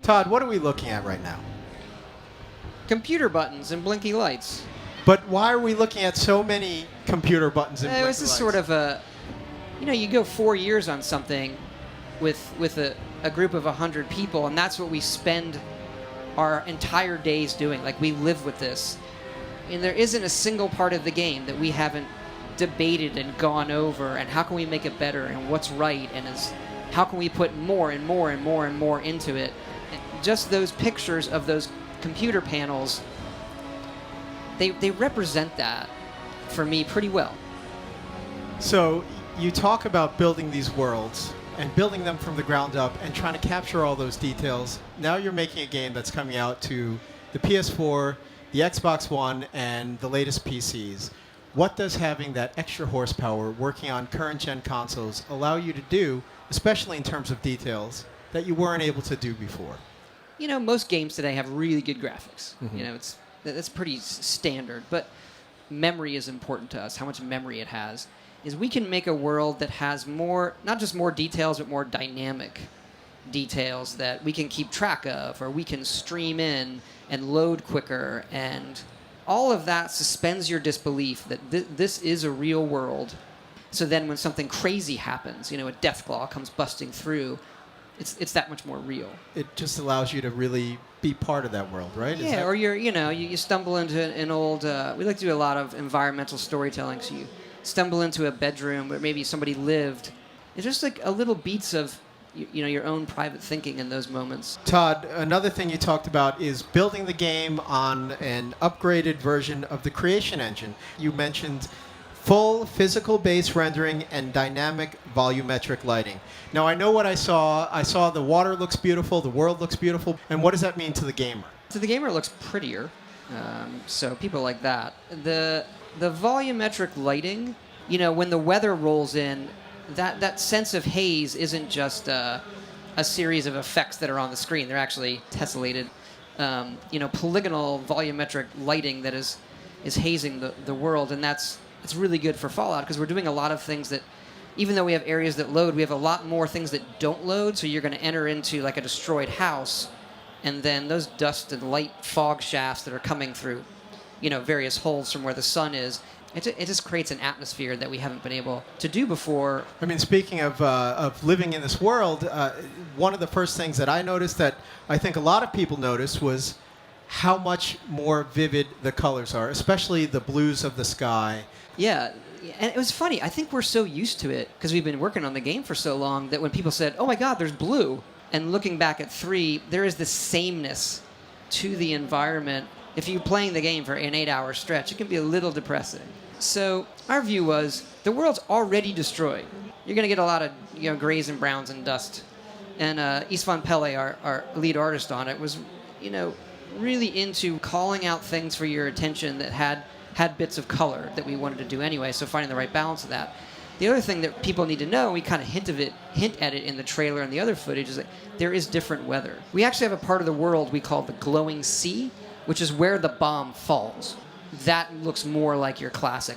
Todd, what are we looking at right now? Computer buttons and blinky lights. But why are we looking at so many computer buttons and It blinker was just lights? sort of you go 4 years on something with a group of 100 people, and that's what we spend our entire days doing. Like, we live with this. And there isn't a single part of the game that we haven't debated and gone over, and how can we make it better, and what's right, and how can we put more and more and more and more into it. And just those pictures of those computer panels, they represent that for me pretty well. So you talk about building these worlds and building them from the ground up and trying to capture all those details. Now you're making a game that's coming out to the PS4, the Xbox One, and the latest PCs. What does having that extra horsepower working on current-gen consoles allow you to do, especially in terms of details, that you weren't able to do before? Most games today have really good graphics. Mm-hmm. That's pretty standard, but memory is important to us, how much memory it has. Is we can make a world that has more, not just more details, but more dynamic details that we can keep track of, or we can stream in and load quicker, and all of that suspends your disbelief that this is a real world. So then when something crazy happens, a Deathclaw comes busting through, it's that much more real. It just allows you to really be part of that world, right? Yeah, or you stumble into an old, we like to do a lot of environmental storytelling, so you stumble into a bedroom where maybe somebody lived. It's just like a little beats of your own private thinking in those moments. Todd, another thing you talked about is building the game on an upgraded version of the Creation Engine. You mentioned full physical base rendering and dynamic volumetric lighting. Now, I know what I saw. I saw the water looks beautiful, the world looks beautiful. And what does that mean to the gamer? So the gamer looks prettier, so people like that. The volumetric lighting, when the weather rolls in, that sense of haze isn't just a series of effects that are on the screen. They're actually tessellated, polygonal volumetric lighting that is hazing the world, and it's really good for Fallout because we're doing a lot of things that, even though we have areas that load, we have a lot more things that don't load. So you're going to enter into like a destroyed house, and then those dust and light fog shafts that are coming through, various holes from where the sun is. It just creates an atmosphere that we haven't been able to do before. I mean, speaking of living in this world, one of the first things that I noticed that I think a lot of people noticed was how much more vivid the colors are, especially the blues of the sky. Yeah, and it was funny. I think we're so used to it because we've been working on the game for so long that when people said, "Oh my God, there's blue," and looking back at 3, there is this sameness to the environment. If you're playing the game for an 8-hour stretch, it can be a little depressing. So our view was the world's already destroyed. You're going to get a lot of grays and browns and dust. And Istvan Pele, our lead artist on it, was really into calling out things for your attention that had bits of color that we wanted to do anyway. So finding the right balance of that. The other thing that people need to know, we kind of hint at it in the trailer and the other footage, is that there is different weather. We actually have a part of the world we call the glowing sea, which is where the bomb falls. That looks more like your classic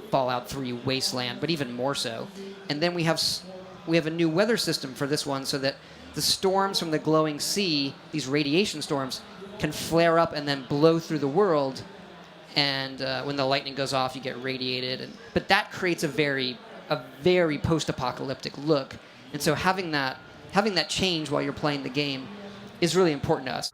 Fallout 3 wasteland, but even more so. And then we have a new weather system for this one so that the storms from the glowing sea, these radiation storms, can flare up and then blow through the world. And when the lightning goes off, you get radiated. But that creates a very post-apocalyptic look. And so having that change while you're playing the game is really important to us.